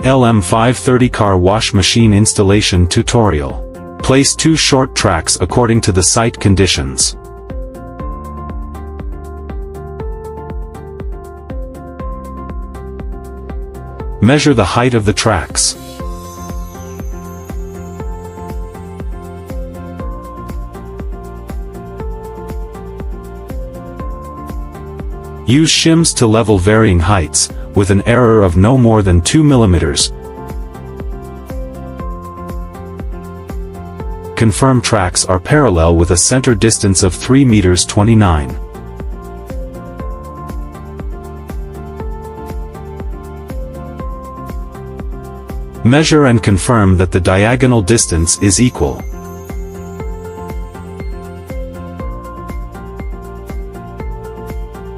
LM530 car wash machine installation tutorial. Place 2 short tracks according to the site conditions. Measure the height of the tracks. Use shims to level varying heights, with an error of no more than 2 mm. Confirm tracks are parallel with a center distance of 3.29 m. Measure and confirm that the diagonal distance is equal.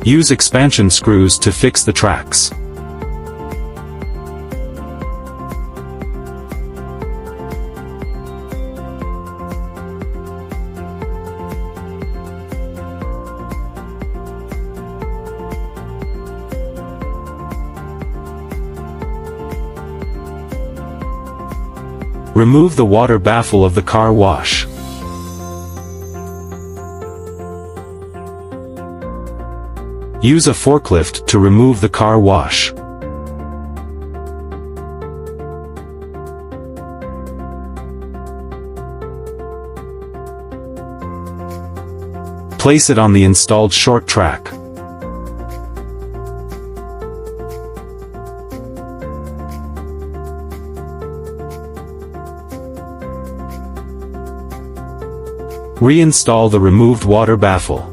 Use expansion screws to fix the tracks. Remove the water baffle of the car wash. Use a forklift to remove the car wash. Place it on the installed short track. Reinstall the removed water baffle.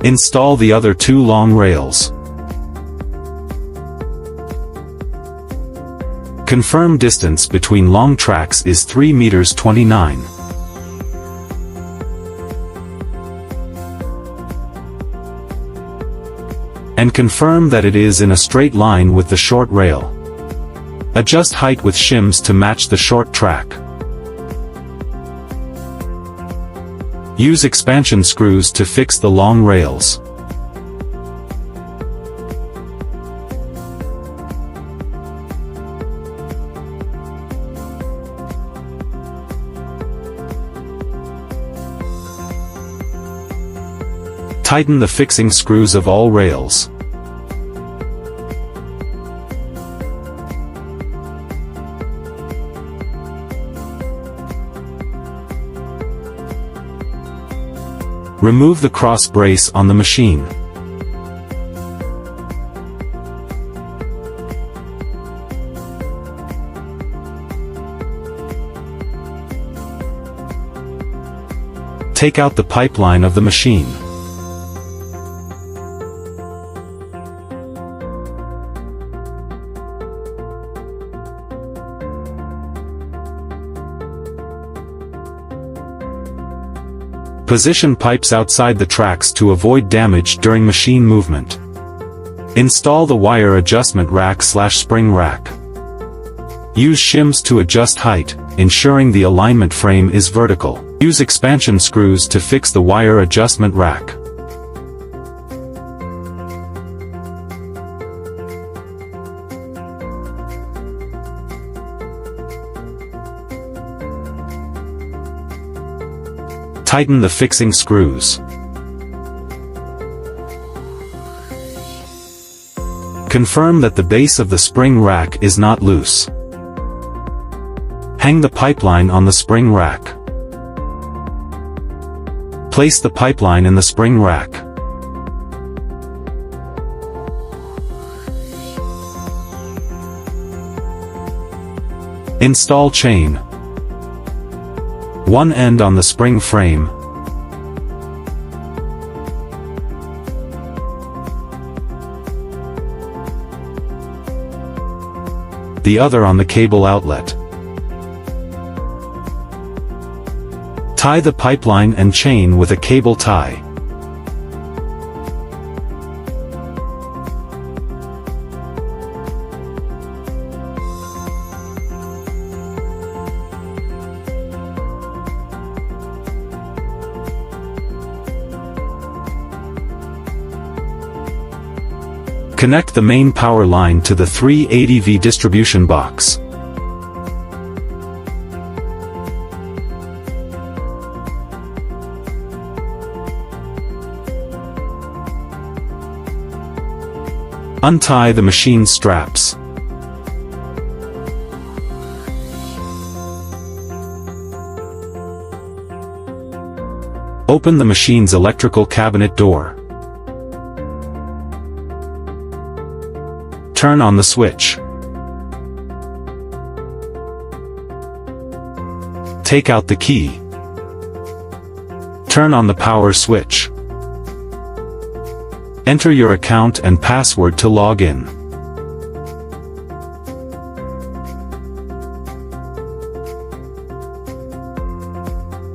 Install the other 2 long rails. Confirm distance between long tracks is 3.29 m. And confirm that it is in a straight line with the short rail. Adjust height with shims to match the short track. Use expansion screws to fix the long rails. Tighten the fixing screws of all rails. Remove the cross brace on the machine. Take out the pipeline of the machine. Position pipes outside the tracks to avoid damage during machine movement. Install the wire adjustment rack/spring rack. Use shims to adjust height, ensuring the alignment frame is vertical. Use expansion screws to fix the wire adjustment rack. Tighten the fixing screws. Confirm that the base of the spring rack is not loose. Hang the pipeline on the spring rack. Place the pipeline in the spring rack. Install chain. One end on the spring frame. The other on the cable outlet. Tie the pipeline and chain with a cable tie. Connect the main power line to the 380V distribution box. Untie the machine straps. Open the machine's electrical cabinet door. Turn on the switch. Take out the key. Turn on the power switch. Enter your account and password to log in.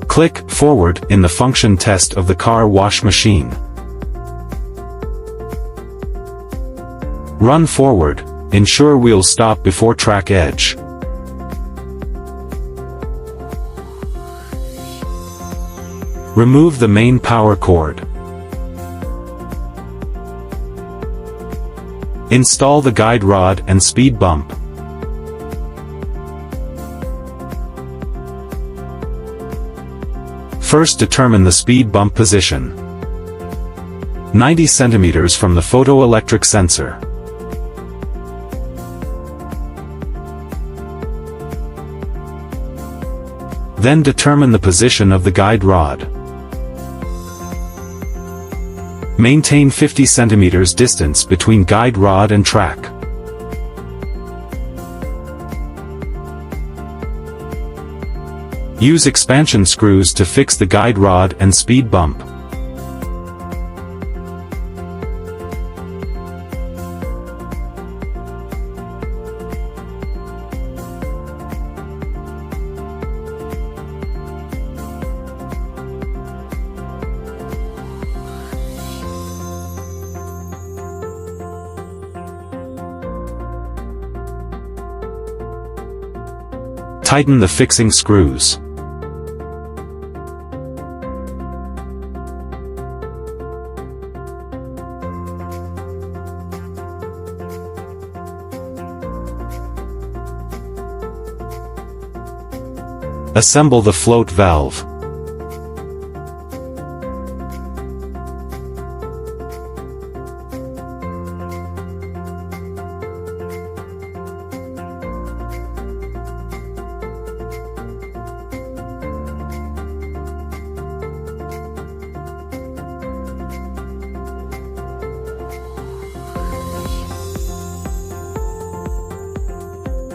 Click Forward in the function test of the car wash machine. Run forward, ensure wheels stop before track edge. Remove the main power cord. Install the guide rod and speed bump. First determine the speed bump position. 90 cm from the photoelectric sensor. Then determine the position of the guide rod. Maintain 50 cm distance between guide rod and track. Use expansion screws to fix the guide rod and speed bump. Tighten the fixing screws. Assemble the float valve.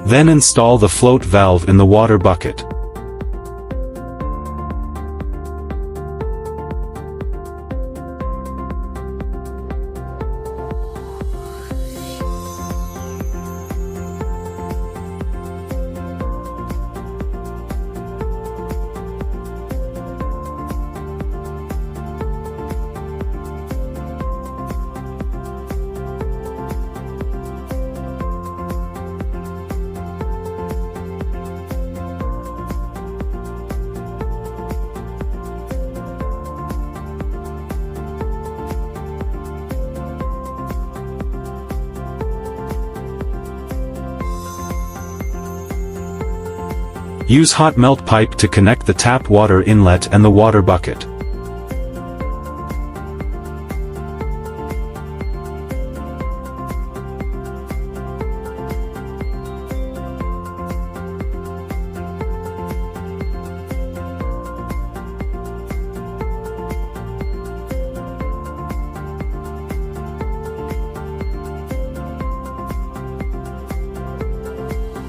Then install the float valve in the water bucket. Use hot melt pipe to connect the tap water inlet and the water bucket.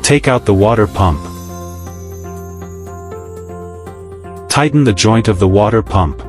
Take out the water pump. Tighten the joint of the water pump.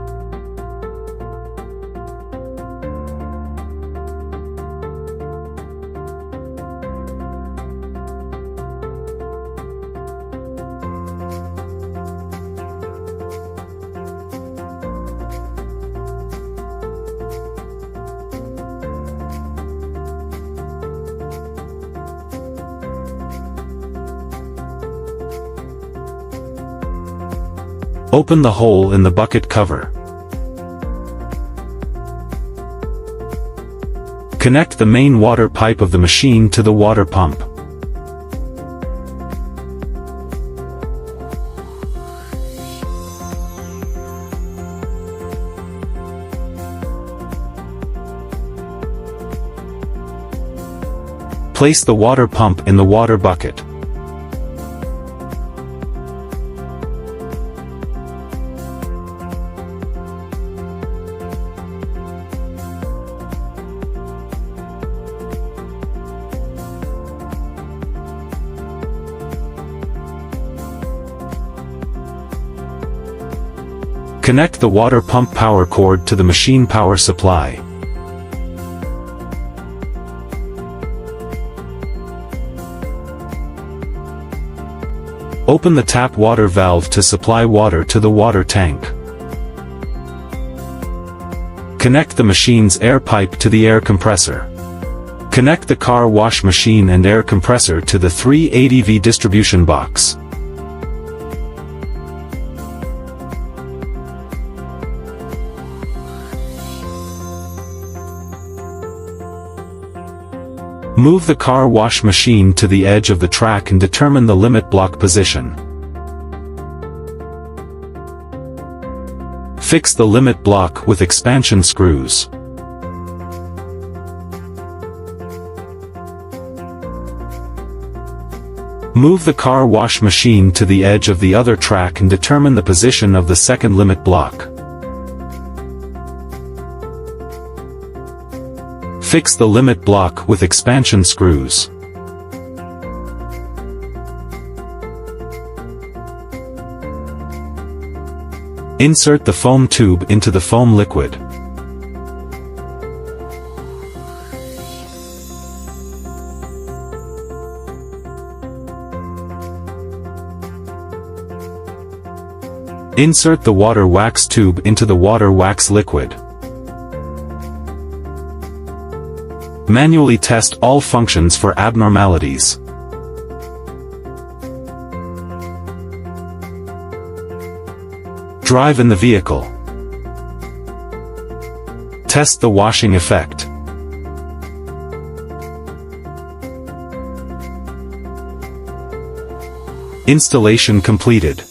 Open the hole in the bucket cover. Connect the main water pipe of the machine to the water pump. Place the water pump in the water bucket. Connect the water pump power cord to the machine power supply. Open the tap water valve to supply water to the water tank. Connect the machine's air pipe to the air compressor. Connect the car wash machine and air compressor to the 380V distribution box. Move the car wash machine to the edge of the track and determine the limit block position. Fix the limit block with expansion screws. Move the car wash machine to the edge of the other track and determine the position of the second limit block. Fix the limit block with expansion screws. Insert the foam tube into the foam liquid. Insert the water wax tube into the water wax liquid. Manually test all functions for abnormalities. Drive in the vehicle. Test the washing effect. Installation completed.